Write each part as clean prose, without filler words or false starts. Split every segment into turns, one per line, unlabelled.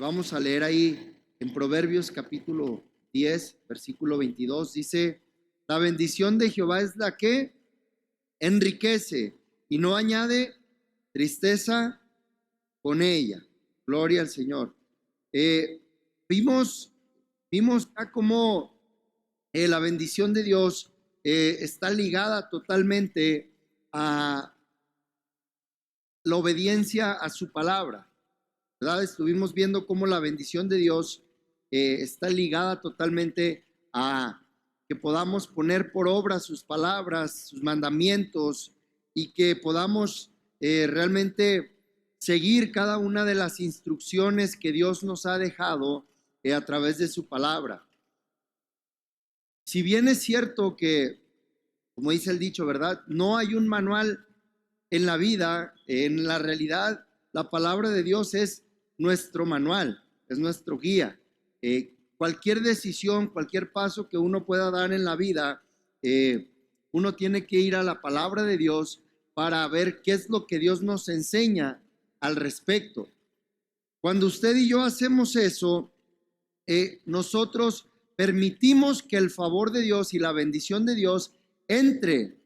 Vamos a leer ahí en Proverbios capítulo 10, versículo 22. Dice, la bendición de Jehová es la que enriquece y no añade tristeza con ella. Gloria al Señor. Vimos acá cómo la bendición de Dios está ligada totalmente a la obediencia a su palabra, ¿verdad? Estuvimos viendo cómo la bendición de Dios está ligada totalmente a que podamos poner por obra sus palabras, sus mandamientos, y que podamos realmente seguir cada una de las instrucciones que Dios nos ha dejado a través de su palabra. Si bien es cierto que, como dice el dicho, ¿verdad?, no hay un manual en la vida, en la realidad, la palabra de Dios es nuestro manual, es nuestro guía. Cualquier decisión, cualquier paso que uno pueda dar en la vida, uno tiene que ir a la palabra de Dios para ver qué es lo que Dios nos enseña al respecto. Cuando usted y yo hacemos eso, nosotros permitimos que el favor de Dios y la bendición de Dios entre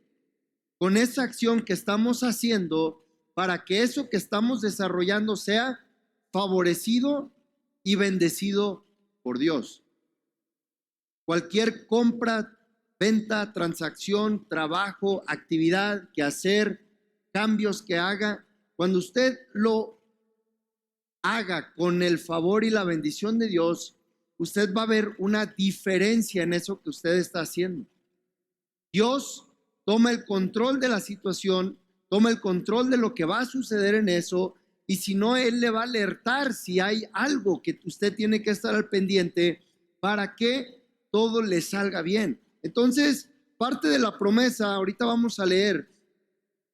con esa acción que estamos haciendo para que eso que estamos desarrollando sea favorecido y bendecido por Dios. Cualquier compra, venta, transacción, trabajo, actividad que hacer, cambios que haga, cuando usted lo haga con el favor y la bendición de Dios, usted va a ver una diferencia en eso que usted está haciendo. Dios toma el control de la situación, toma el control de lo que va a suceder en eso, y si no, Él le va a alertar si hay algo que usted tiene que estar al pendiente para que todo le salga bien. Entonces, parte de la promesa, ahorita vamos a leer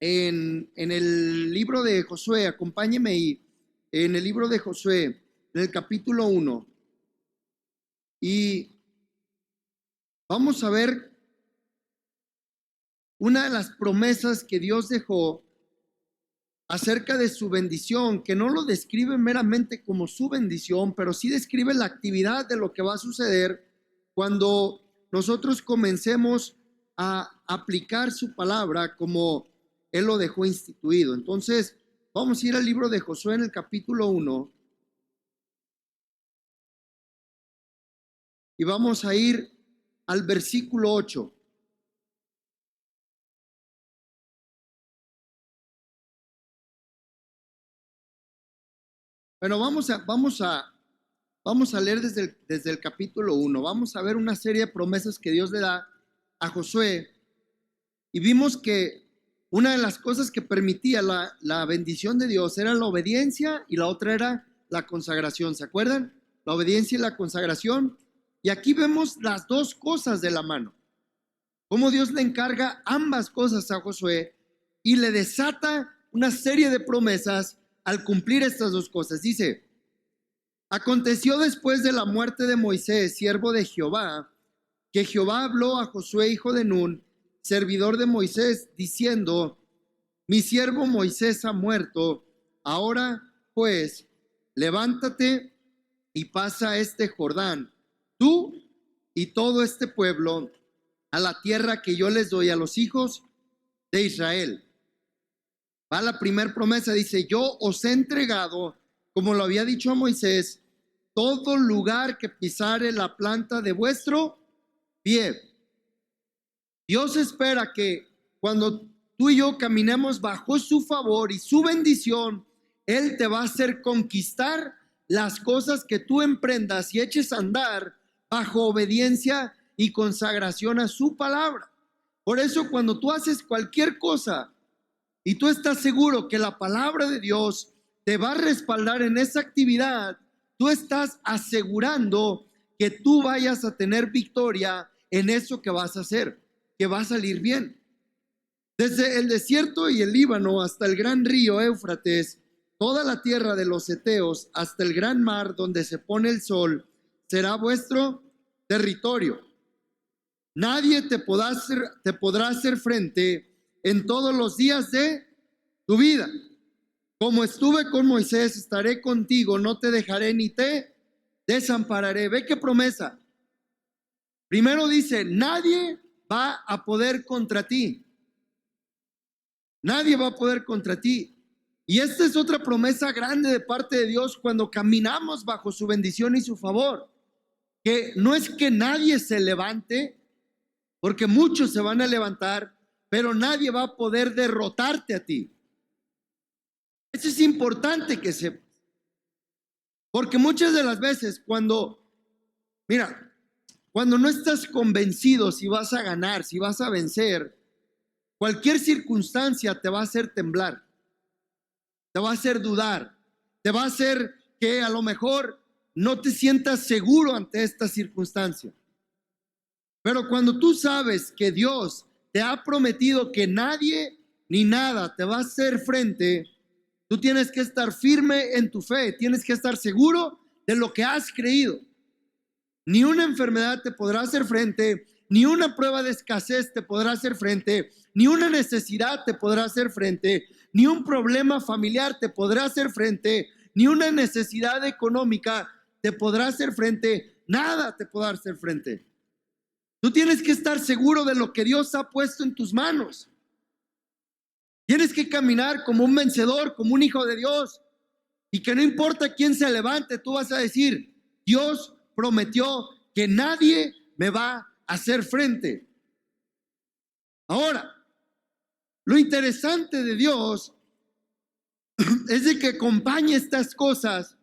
en el libro de Josué, acompáñeme ahí, en el libro de Josué, en el capítulo 1, y vamos a ver una de las promesas que Dios dejó acerca de su bendición, que no lo describe meramente como su bendición, pero sí describe la actividad de lo que va a suceder cuando nosotros comencemos a aplicar su palabra como Él lo dejó instituido. Entonces, vamos a ir al libro de Josué en el capítulo 1 y vamos a ir al versículo 8. Bueno, vamos a leer desde el capítulo 1. Vamos a ver una serie de promesas que Dios le da a Josué. Y vimos que una de las cosas que permitía la bendición de Dios era la obediencia, y la otra era la consagración. ¿Se acuerdan? La obediencia y la consagración. Y aquí vemos las dos cosas de la mano. Cómo Dios le encarga ambas cosas a Josué y le desata una serie de promesas al cumplir estas dos cosas. Dice, aconteció después de la muerte de Moisés, siervo de Jehová, que Jehová habló a Josué, hijo de Nun, servidor de Moisés, diciendo, mi siervo Moisés ha muerto, ahora pues, levántate y pasa este Jordán, tú y todo este pueblo, a la tierra que yo les doy a los hijos de Israel. Va la primera promesa, dice, yo os he entregado, como lo había dicho a Moisés, todo lugar que pisare la planta de vuestro pie. Dios espera que cuando tú y yo caminemos bajo su favor y su bendición, Él te va a hacer conquistar las cosas que tú emprendas y eches a andar bajo obediencia y consagración a su palabra. Por eso cuando tú haces cualquier cosa y tú estás seguro que la palabra de Dios te va a respaldar en esa actividad, tú estás asegurando que tú vayas a tener victoria en eso que vas a hacer, que va a salir bien. Desde el desierto y el Líbano hasta el gran río Éufrates, toda la tierra de los heteos, hasta el gran mar donde se pone el sol, será vuestro territorio. Nadie te podrá hacer frente en todos los días de tu vida. como estuve con Moisés, estaré contigo, no te dejaré ni te desampararé. Ve qué promesa. Primero dice, nadie va a poder contra ti. Nadie va a poder contra ti. Y esta es otra promesa grande de parte de Dios cuando caminamos bajo su bendición y su favor. Que no es que nadie se levante, porque muchos se van a levantar, pero nadie va a poder derrotarte a ti. Eso es importante que sepas. Porque muchas de las veces cuando no estás convencido si vas a ganar, si vas a vencer, cualquier circunstancia te va a hacer temblar, te va a hacer dudar, te va a hacer que a lo mejor no te sientas seguro ante esta circunstancia. Pero cuando tú sabes que Dios te ha prometido que nadie ni nada te va a hacer frente, tú tienes que estar firme en tu fe, tienes que estar seguro de lo que has creído. Ni una enfermedad te podrá hacer frente, ni una prueba de escasez te podrá hacer frente, ni una necesidad te podrá hacer frente, ni un problema familiar te podrá hacer frente, ni una necesidad económica te podrá hacer frente, nada te podrá hacer frente. Tú tienes que estar seguro de lo que Dios ha puesto en tus manos. Tienes que caminar como un vencedor, como un hijo de Dios, y que no importa quién se levante, tú vas a decir, Dios prometió que nadie me va a hacer frente. Ahora, lo interesante de Dios es de que acompañe estas cosas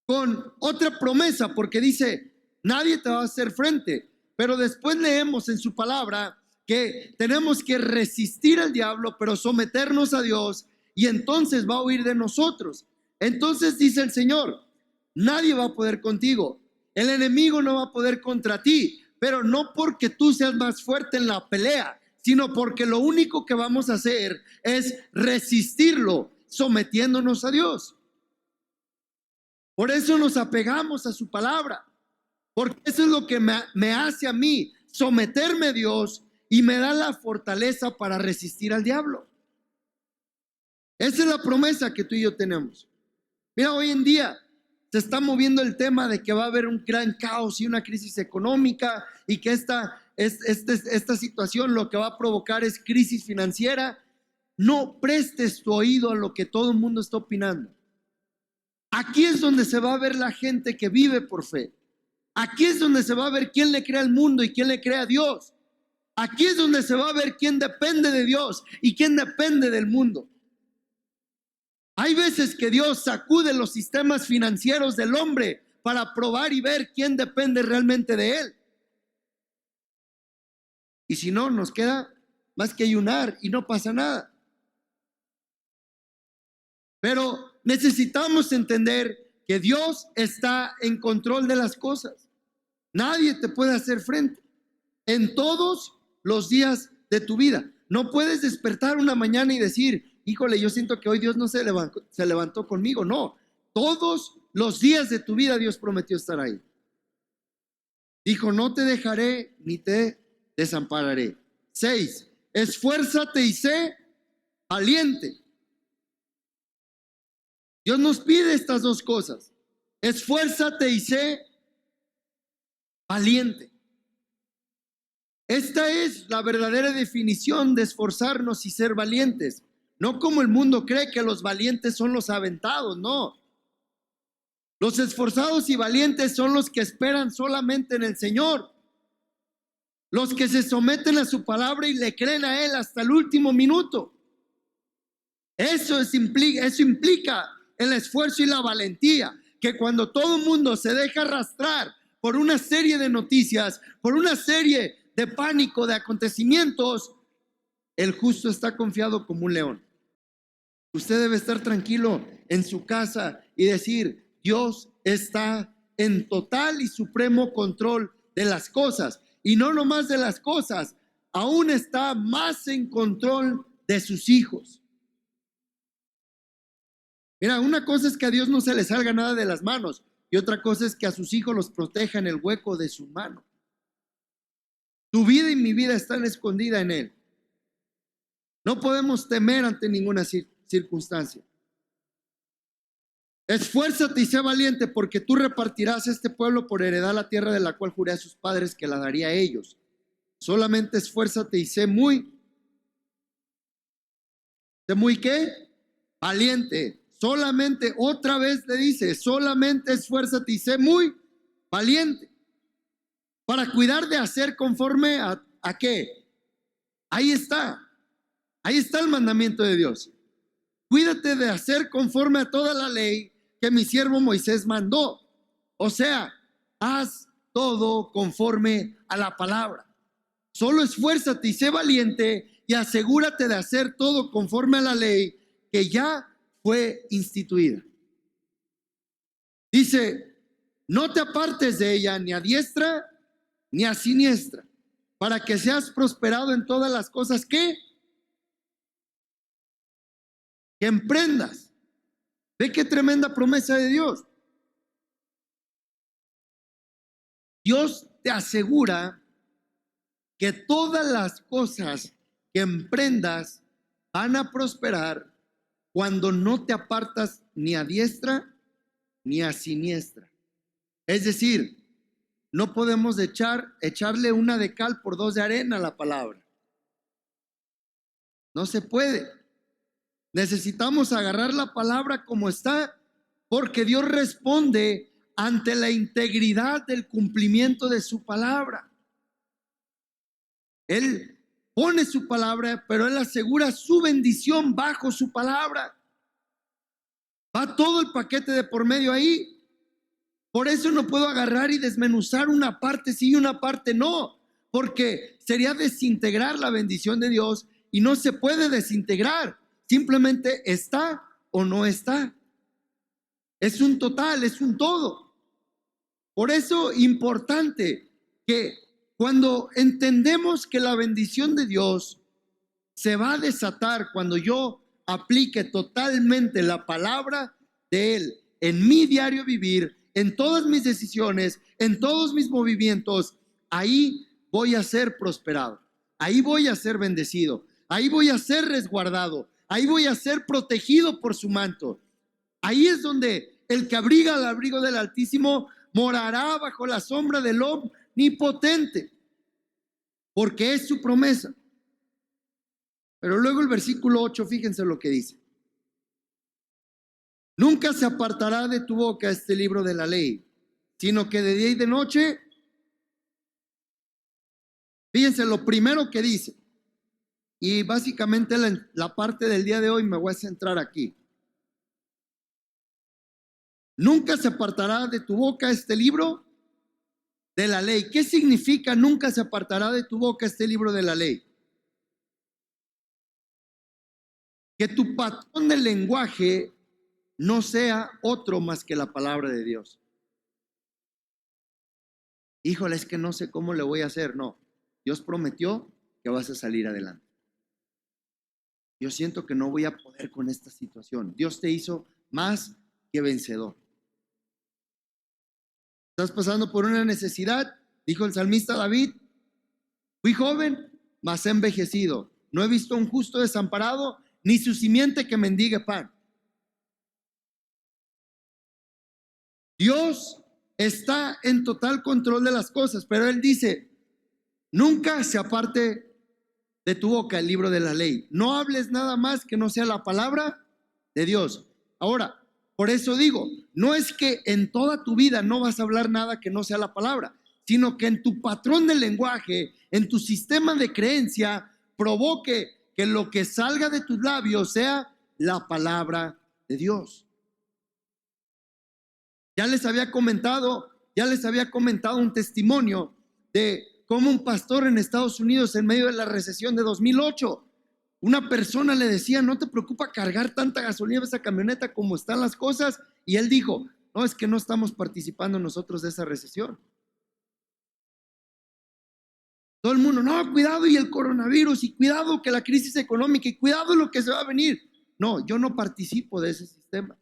con otra promesa, porque dice, nadie te va a hacer frente, pero después leemos en su palabra que tenemos que resistir al diablo, pero someternos a Dios, y entonces va a huir de nosotros. Entonces dice el Señor, nadie va a poder contigo, el enemigo no va a poder contra ti, pero no porque tú seas más fuerte en la pelea, sino porque lo único que vamos a hacer es resistirlo, sometiéndonos a Dios. Por eso nos apegamos a su palabra, porque eso es lo que me hace a mí someterme a Dios y me da la fortaleza para resistir al diablo. Esa es la promesa que tú y yo tenemos. Mira, hoy en día se está moviendo el tema de que va a haber un gran caos y una crisis económica, y que esta situación lo que va a provocar es crisis financiera. No prestes tu oído a lo que todo el mundo está opinando. Aquí es donde se va a ver la gente que vive por fe. Aquí es donde se va a ver quién le cree al mundo y quién le cree a Dios. Aquí es donde se va a ver quién depende de Dios y quién depende del mundo. Hay veces que Dios sacude los sistemas financieros del hombre para probar y ver quién depende realmente de él. Y si no, nos queda más que ayunar y no pasa nada. Pero necesitamos entender que Dios está en control de las cosas. Nadie te puede hacer frente en todos los días de tu vida. No puedes despertar una mañana y decir, híjole, yo siento que hoy Dios no se levantó conmigo. No, todos los días de tu vida Dios prometió estar ahí. Dijo, no te dejaré ni te desampararé. 6, esfuérzate y sé valiente. Dios nos pide estas dos cosas. Esfuérzate y sé valiente. Esta es la verdadera definición de esforzarnos y ser valientes. No como el mundo cree que los valientes son los aventados, no. Los esforzados y valientes son los que esperan solamente en el Señor. Los que se someten a su palabra y le creen a Él hasta el último minuto. Eso implica el esfuerzo y la valentía, que cuando todo el mundo se deja arrastrar por una serie de noticias, por una serie de pánico, de acontecimientos, el justo está confiado como un león. Usted debe estar tranquilo en su casa y decir, Dios está en total y supremo control de las cosas, y no nomás de las cosas, aún está más en control de sus hijos. Mira, una cosa es que a Dios no se le salga nada de las manos, y otra cosa es que a sus hijos los proteja en el hueco de su mano. Tu vida y mi vida están escondidas en Él. No podemos temer ante ninguna circunstancia. esfuérzate y sé valiente, porque tú repartirás a este pueblo por heredad la tierra de la cual juré a sus padres que la daría a ellos. Solamente esfuérzate y sé muy ¿qué? Valiente. Solamente, otra vez le dice, solamente esfuérzate y sé muy valiente para cuidar de hacer conforme a qué. Ahí está el mandamiento de Dios. Cuídate de hacer conforme a toda la ley que mi siervo Moisés mandó. O sea, haz todo conforme a la palabra. Solo esfuérzate y sé valiente y asegúrate de hacer todo conforme a la ley que ya fue instituida. Dice, no te apartes de ella ni a diestra ni a siniestra, para que seas prosperado en todas las cosas que emprendas. Ve qué tremenda promesa de Dios. Dios te asegura que todas las cosas que emprendas van a prosperar cuando no te apartas ni a diestra ni a siniestra. Es decir, no podemos echarle una de cal por dos de arena a la palabra. No se puede. Necesitamos agarrar la palabra como está, porque Dios responde ante la integridad del cumplimiento de su palabra. Él pone su palabra, pero Él asegura su bendición bajo su palabra. Va todo el paquete de por medio ahí. Por eso no puedo agarrar y desmenuzar una parte sí y una parte no, porque sería desintegrar la bendición de Dios y no se puede desintegrar. Simplemente está o no está. Es un total, es un todo. Por eso importante que cuando entendemos que la bendición de Dios se va a desatar cuando yo aplique totalmente la palabra de Él en mi diario vivir, en todas mis decisiones, en todos mis movimientos, ahí voy a ser prosperado, ahí voy a ser bendecido, ahí voy a ser resguardado, ahí voy a ser protegido por su manto. Ahí es donde el que abriga al abrigo del Altísimo morará bajo la sombra del Omnipotente, porque es su promesa. Pero luego el versículo 8, fíjense lo que dice. Nunca se apartará de tu boca este libro de la ley, sino que de día y de noche, fíjense lo primero que dice, y básicamente la parte del día de hoy me voy a centrar aquí. Nunca se apartará de tu boca este libro de la ley. ¿Qué significa nunca se apartará de tu boca este libro de la ley? Que tu patrón de lenguaje no sea otro más que la palabra de Dios. Híjole, es que no sé cómo le voy a hacer. No, Dios prometió que vas a salir adelante. Yo siento que no voy a poder con esta situación. Dios te hizo más que vencedor. Estás pasando por una necesidad, dijo el salmista David. Fui joven, mas he envejecido. No he visto a un justo desamparado, ni su simiente que mendigue pan. Dios está en total control de las cosas, pero Él dice, nunca se aparte de tu boca el libro de la ley. No hables nada más que no sea la palabra de Dios. Ahora, por eso digo, no es que en toda tu vida no vas a hablar nada que no sea la palabra, sino que en tu patrón de lenguaje, en tu sistema de creencia, provoque que lo que salga de tus labios sea la palabra de Dios. Ya les había comentado un testimonio de cómo un pastor en Estados Unidos, en medio de la recesión de 2008, una persona le decía, no te preocupa cargar tanta gasolina en esa camioneta como están las cosas, y él dijo, no, es que no estamos participando nosotros de esa recesión. Todo el mundo, no, cuidado y el coronavirus, y cuidado que la crisis económica, y cuidado lo que se va a venir. No, yo no participo de ese sistema.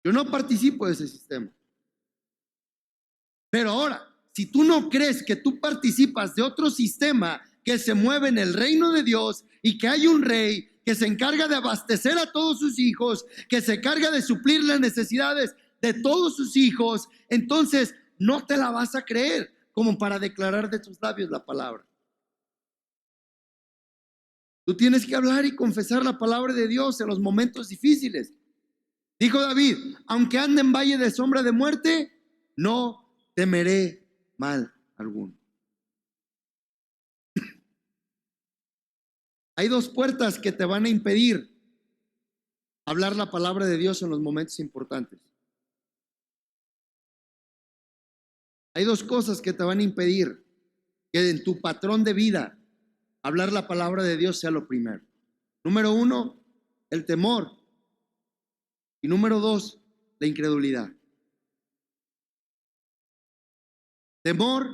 Yo no participo de ese sistema. Pero ahora, si tú no crees que tú participas de otro sistema que se mueve en el reino de Dios y que hay un rey que se encarga de abastecer a todos sus hijos, que se encarga de suplir las necesidades de todos sus hijos, entonces no te la vas a creer como para declarar de tus labios la palabra. Tú tienes que hablar y confesar la palabra de Dios en los momentos difíciles. Dijo David, aunque ande en valle de sombra de muerte, no temeré mal alguno. Hay dos puertas que te van a impedir hablar la palabra de Dios en los momentos importantes. Hay dos cosas que te van a impedir que en tu patrón de vida hablar la palabra de Dios sea lo primero. Número 1, el temor. Y número 2, la incredulidad. Temor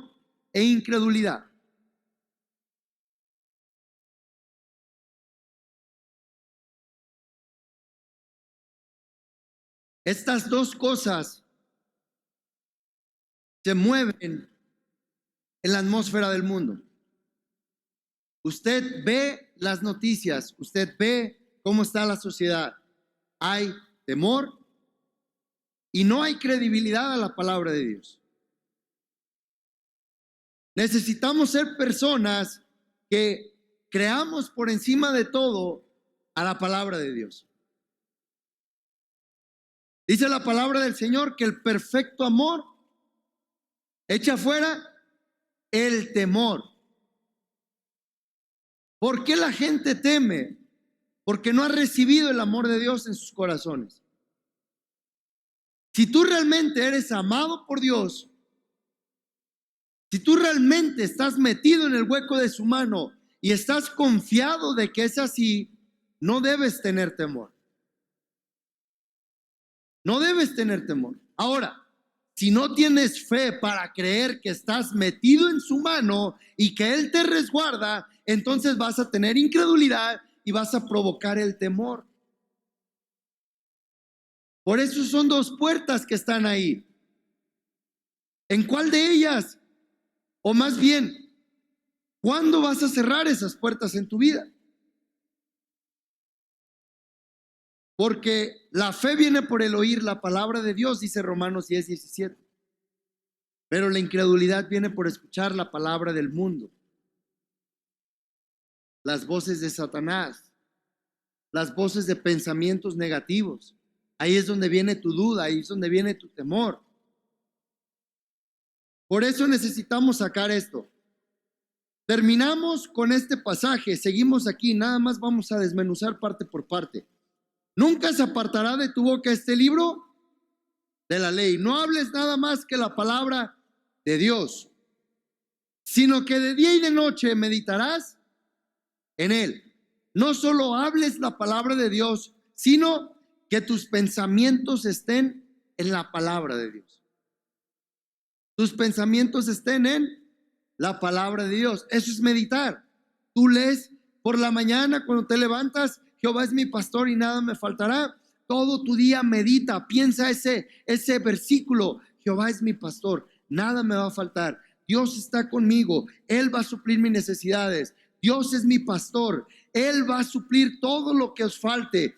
e incredulidad. Estas dos cosas se mueven en la atmósfera del mundo. Usted ve las noticias, usted ve cómo está la sociedad. Hay temor y no hay credibilidad a la palabra de Dios. Necesitamos ser personas que creamos por encima de todo a la palabra de Dios. Dice la palabra del Señor que el perfecto amor echa fuera el temor. ¿Por qué la gente teme? Porque no ha recibido el amor de Dios en sus corazones. Si tú realmente eres amado por Dios, si tú realmente estás metido en el hueco de su mano y estás confiado de que es así, no debes tener temor. No debes tener temor. Ahora, si no tienes fe para creer que estás metido en su mano y que Él te resguarda, entonces vas a tener incredulidad y vas a provocar el temor. Por eso son dos puertas que están ahí. ¿En cuál de ellas? O más bien, ¿cuándo vas a cerrar esas puertas en tu vida? Porque la fe viene por el oír la palabra de Dios, dice Romanos 10:17. Pero la incredulidad viene por escuchar la palabra del mundo, las voces de Satanás, las voces de pensamientos negativos. Ahí es donde viene tu duda, ahí es donde viene tu temor. Por eso necesitamos sacar esto. Terminamos con este pasaje, seguimos aquí, nada más vamos a desmenuzar parte por parte. Nunca se apartará de tu boca este libro de la ley. No hables nada más que la palabra de Dios, sino que de día y de noche meditarás en él. No solo hables la palabra de Dios, sino que tus pensamientos estén en la palabra de Dios. Tus pensamientos estén en la palabra de Dios. Eso es meditar. Tú lees por la mañana cuando te levantas, Jehová es mi pastor y nada me faltará. Todo tu día medita, piensa ese versículo. Jehová es mi pastor, nada me va a faltar. Dios está conmigo, Él va a suplir mis necesidades. Dios es mi pastor, Él va a suplir todo lo que os falte.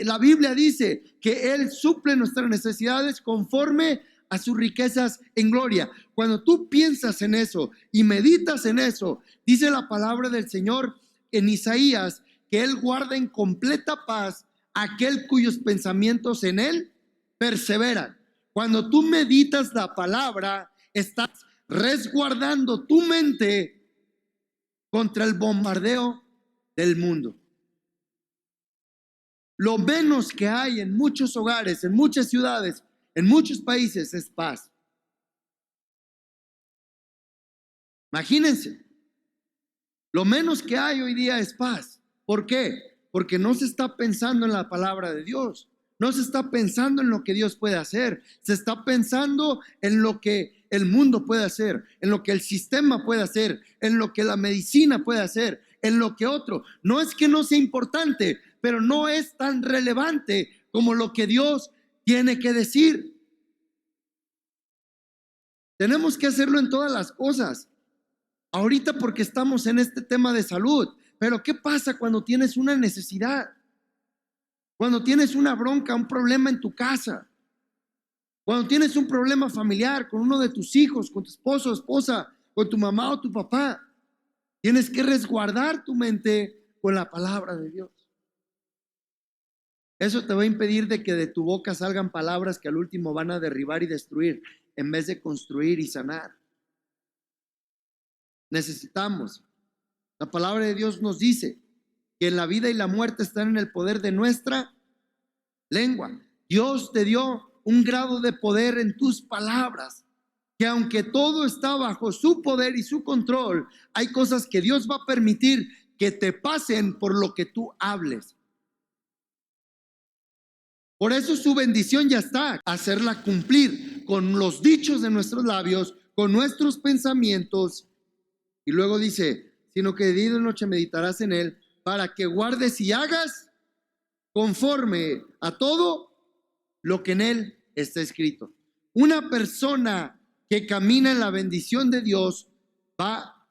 La Biblia dice que Él suple nuestras necesidades conforme a sus riquezas en gloria. Cuando tú piensas en eso y meditas en eso, dice la palabra del Señor en Isaías que Él guarda en completa paz aquel cuyos pensamientos en Él perseveran. Cuando tú meditas la palabra, estás resguardando tu mente contra el bombardeo del mundo. Lo menos que hay en muchos hogares, en muchas ciudades, en muchos países es paz. Imagínense, lo menos que hay hoy día es paz. ¿Por qué? Porque no se está pensando en la palabra de Dios. No se está pensando en lo que Dios puede hacer. Se está pensando en lo que el mundo puede hacer, en lo que el sistema puede hacer, en lo que la medicina puede hacer, en lo que otro. No es que no sea importante, pero no es tan relevante como lo que Dios tiene que decir. Tenemos que hacerlo en todas las cosas. Ahorita porque estamos en este tema de salud, Pero ¿qué pasa cuando tienes una necesidad? Cuando tienes una bronca, un problema en tu casa. Cuando tienes un problema familiar con uno de tus hijos, con tu esposo o esposa, con tu mamá o tu papá. Tienes que resguardar tu mente con la palabra de Dios. Eso te va a impedir de que de tu boca salgan palabras que al último van a derribar y destruir, en vez de construir y sanar. Necesitamos. La palabra de Dios nos dice que la vida y la muerte están en el poder de nuestra lengua. Dios te dio un grado de poder en tus palabras, que aunque todo está bajo su poder y su control, hay cosas que Dios va a permitir que te pasen por lo que tú hables. Por eso su bendición ya está, hacerla cumplir con los dichos de nuestros labios, con nuestros pensamientos. Y luego dice, sino que de día y de noche meditarás en él, para que guardes y hagas conforme a todo lo que en él está escrito. Una persona que camina en la bendición de Dios va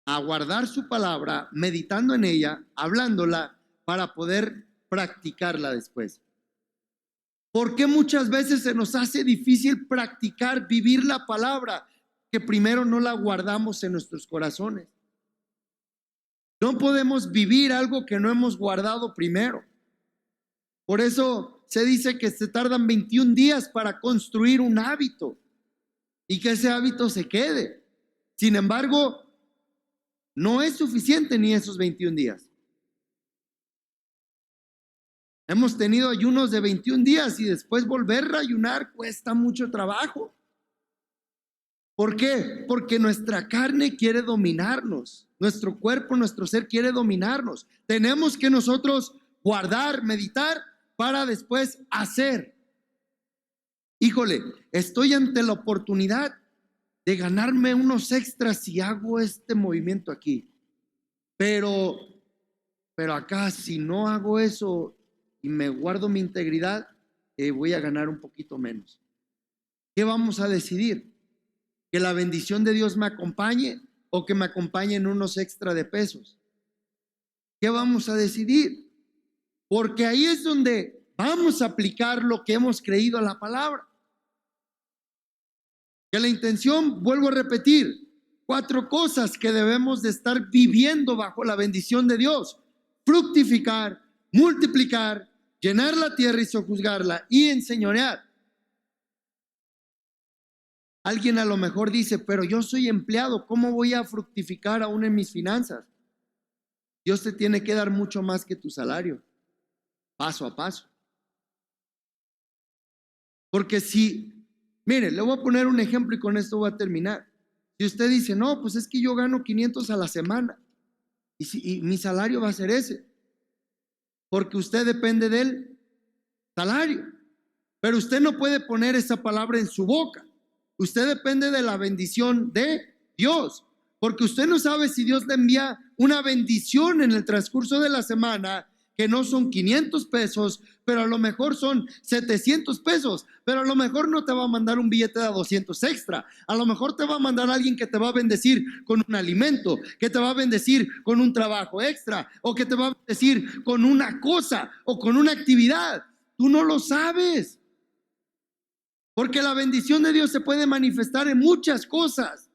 a guardar su palabra, meditando en ella, hablándola, para poder practicarla después. ¿Por qué muchas veces se nos hace difícil practicar, vivir la palabra? Que primero no la guardamos en nuestros corazones. No podemos vivir algo que no hemos guardado primero. Por eso se dice que se tardan 21 días para construir un hábito y que ese hábito se quede. Sin embargo, no es suficiente ni esos 21 días. Hemos tenido ayunos de 21 días y después volver a ayunar cuesta mucho trabajo. ¿Por qué? Porque nuestra carne quiere dominarnos. Nuestro cuerpo, nuestro ser quiere dominarnos. Tenemos que nosotros guardar, meditar para después hacer. Híjole, estoy ante la oportunidad de ganarme unos extras si hago este movimiento aquí. Pero acá si no hago eso y me guardo mi integridad, voy a ganar un poquito menos. ¿Qué vamos a decidir? ¿Que la bendición de Dios me acompañe o que me acompañen unos extra de pesos? ¿Qué vamos a decidir? Porque ahí es donde vamos a aplicar lo que hemos creído a la palabra. Que la intención, vuelvo a repetir, 4 cosas que debemos de estar viviendo bajo la bendición de Dios: fructificar, multiplicar, llenar la tierra y sojuzgarla y enseñorear. Alguien a lo mejor dice, pero yo soy empleado, ¿cómo voy a fructificar aún en mis finanzas? Dios te tiene que dar mucho más que tu salario, paso a paso. Porque mire, le voy a poner un ejemplo y con esto voy a terminar. Si usted dice, no, pues es que yo gano 500 a la semana y mi salario va a ser ese, porque usted depende del salario, pero usted no puede poner esa palabra en su boca. Usted depende de la bendición de Dios, porque usted no sabe si Dios le envía una bendición en el transcurso de la semana, que no son 500 pesos, pero a lo mejor son 700 pesos, pero a lo mejor no te va a mandar un billete de 200 extra, a lo mejor te va a mandar alguien que te va a bendecir con un alimento, que te va a bendecir con un trabajo extra, o que te va a bendecir con una cosa o con una actividad. Tú no lo sabes, porque la bendición de Dios se puede manifestar en muchas cosas.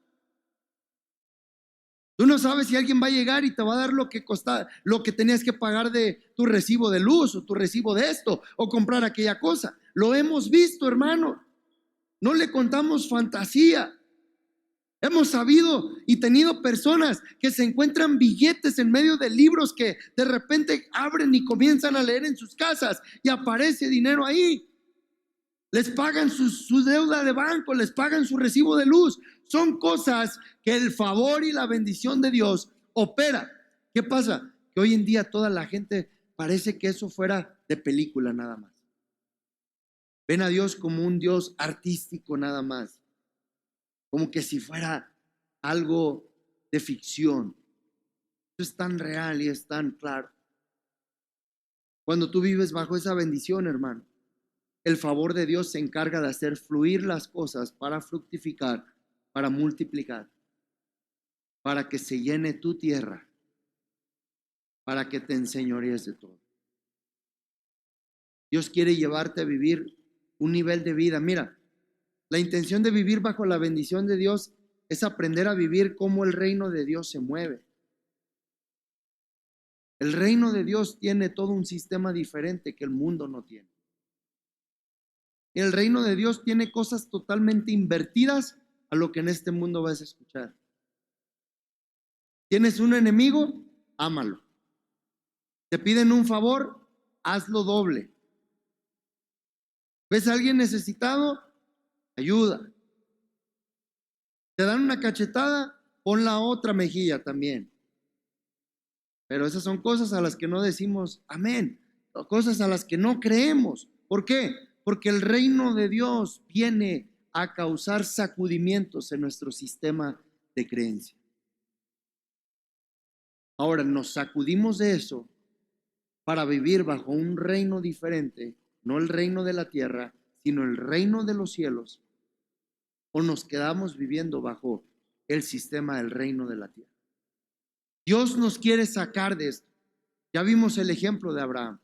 Tú no sabes si alguien va a llegar y te va a dar lo que tenías que pagar de tu recibo de luz o tu recibo de esto o comprar aquella cosa. Lo hemos visto, hermano. No le contamos fantasía. Hemos sabido y tenido personas que se encuentran billetes en medio de libros que de repente abren y comienzan a leer en sus casas y aparece dinero ahí. Les pagan su deuda de banco, les pagan su recibo de luz. Son cosas que el favor y la bendición de Dios opera. ¿Qué pasa? Que hoy en día toda la gente parece que eso fuera de película nada más. Ven a Dios como un Dios artístico nada más. Como que si fuera algo de ficción. Eso es tan real y es tan claro. Cuando tú vives bajo esa bendición, hermano, el favor de Dios se encarga de hacer fluir las cosas para fructificar, para multiplicar, para que se llene tu tierra para que te enseñorees de todo. Dios quiere llevarte a vivir un nivel de vida. Mira, la intención de vivir bajo la bendición de Dios es aprender a vivir cómo el reino de Dios se mueve. El reino de Dios tiene todo un sistema diferente que el mundo no tiene. El reino de Dios tiene cosas totalmente invertidas a lo que en este mundo vas a escuchar. ¿Tienes un enemigo? Ámalo. ¿Te piden un favor? Hazlo doble. ¿Ves a alguien necesitado? Ayuda. ¿Te dan una cachetada? Pon la otra mejilla también. Pero esas son cosas a las que no decimos amén, cosas a las que no creemos. ¿Por qué? Porque el reino de Dios viene a causar sacudimientos en nuestro sistema de creencia. Ahora nos sacudimos de eso para vivir bajo un reino diferente, no el reino de la tierra, sino el reino de los cielos, o nos quedamos viviendo bajo el sistema del reino de la tierra. Dios nos quiere sacar de esto. Ya vimos el ejemplo de Abraham.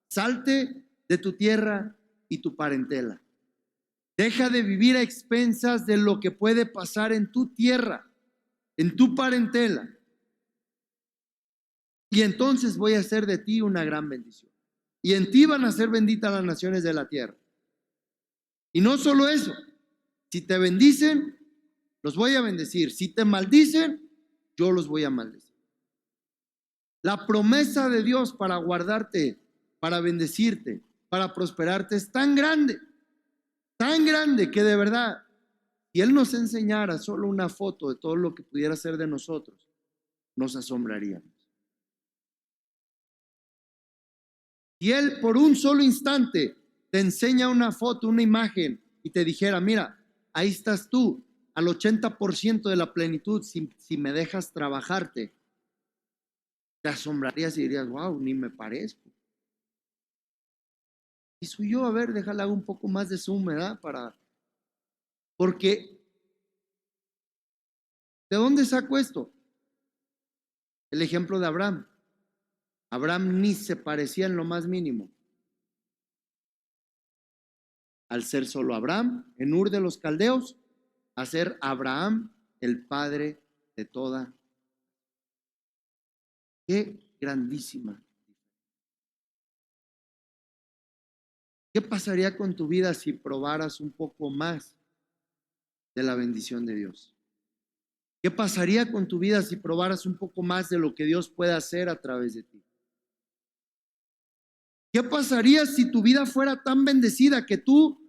Salte de tu tierra y tu parentela. Deja de vivir a expensas de lo que puede pasar en tu tierra, en tu parentela. Y entonces voy a hacer de ti una gran bendición. Y en ti van a ser benditas las naciones de la tierra. Y no solo eso, si te bendicen, los voy a bendecir. Si te maldicen, yo los voy a maldecir. La promesa de Dios para guardarte, para bendecirte, para prosperarte es tan grande que de verdad, si Él nos enseñara solo una foto de todo lo que pudiera ser de nosotros, nos asombraríamos. Si Él por un solo instante te enseña una foto, una imagen y te dijera, mira, ahí estás tú, al 80% de la plenitud, si me dejas trabajarte, te asombrarías y dirías, wow, ni me parezco. Y soy yo, a ver, déjale hago un poco más de zoom, ¿verdad? Porque, ¿de dónde saco esto? El ejemplo de Abraham. Abraham ni se parecía en lo más mínimo al ser solo Abraham, en Ur de los Caldeos, a ser Abraham, el padre de toda. Qué grandísima. ¿Qué pasaría con tu vida si probaras un poco más de la bendición de Dios? ¿Qué pasaría con tu vida si probaras un poco más de lo que Dios puede hacer a través de ti? ¿Qué pasaría si tu vida fuera tan bendecida que tú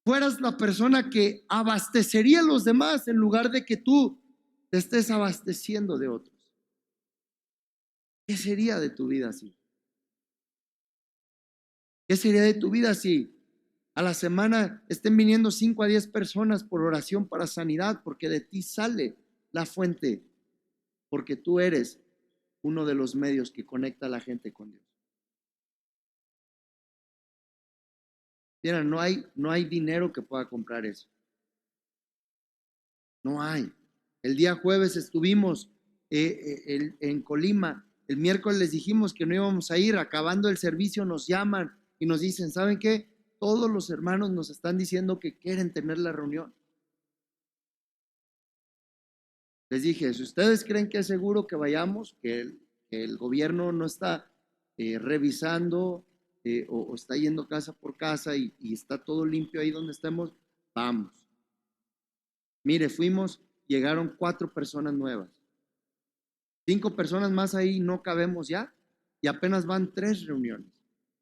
fueras la persona que abastecería a los demás en lugar de que tú te estés abasteciendo de otros? ¿Qué sería de tu vida así? ¿Qué sería de tu vida si a la semana estén viniendo 5 a 10 personas por oración para sanidad? Porque de ti sale la fuente, porque tú eres uno de los medios que conecta a la gente con Dios. Mira, no hay dinero que pueda comprar eso. No hay. El día jueves estuvimos en Colima. El miércoles les dijimos que no íbamos a ir. Acabando el servicio nos llaman y nos dicen, ¿saben qué? Todos los hermanos nos están diciendo que quieren tener la reunión. Les dije, si ustedes creen que es seguro que vayamos, que el gobierno no está revisando o está yendo casa por casa y está todo limpio ahí donde estemos, vamos. Mire, fuimos, llegaron 4 personas nuevas. 5 personas más ahí no cabemos ya y apenas van 3 reuniones.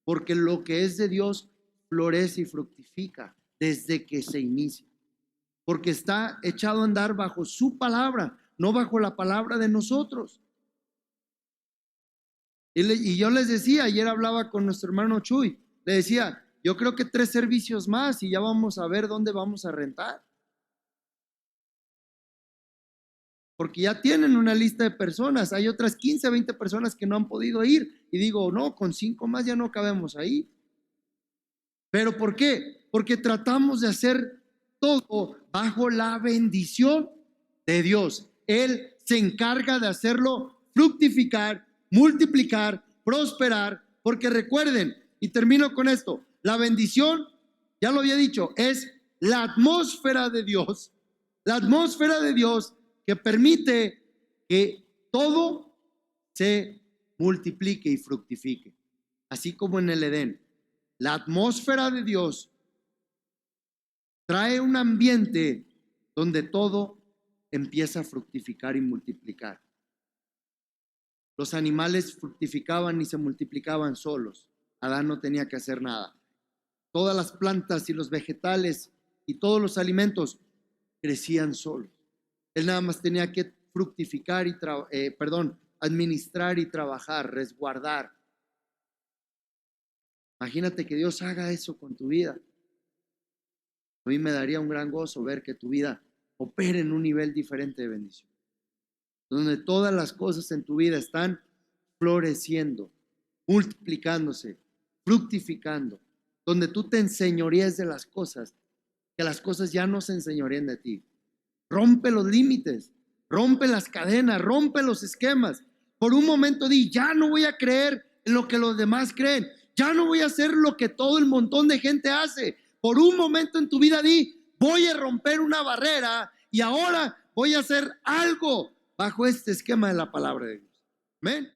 Porque lo que es de Dios florece y fructifica desde que se inicia. Porque está echado a andar bajo su palabra, no bajo la palabra de nosotros. Y yo les decía, ayer hablaba con nuestro hermano Chuy, le decía, yo creo que 3 servicios más y ya vamos a ver dónde vamos a rentar. Porque ya tienen una lista de personas, hay otras 15, 20 personas que no han podido ir. Y digo, no, con 5 más ya no cabemos ahí. ¿Pero por qué? Porque tratamos de hacer todo bajo la bendición de Dios. Él se encarga de hacerlo fructificar multiplicar, prosperar, porque recuerden, y termino con esto, la bendición, ya lo había dicho, es la atmósfera de Dios que permite que todo se multiplique y fructifique, así como en el Edén. La atmósfera de Dios trae un ambiente donde todo empieza a fructificar y multiplicar. Los animales fructificaban y se multiplicaban solos. Adán no tenía que hacer nada. Todas las plantas y los vegetales y todos los alimentos crecían solos. Él nada más tenía que fructificar y administrar y trabajar, resguardar. Imagínate que Dios haga eso con tu vida. A mí me daría un gran gozo ver que tu vida opere en un nivel diferente de bendición, donde todas las cosas en tu vida están floreciendo, multiplicándose, fructificando, donde tú te enseñorees de las cosas, que las cosas ya no se enseñoreen de ti. Rompe los límites, rompe las cadenas, rompe los esquemas. Por un momento di, ya no voy a creer en lo que los demás creen, ya no voy a hacer lo que todo el montón de gente hace. Por un momento en tu vida di, voy a romper una barrera y ahora voy a hacer algo bajo este esquema de la palabra de Dios. Amén.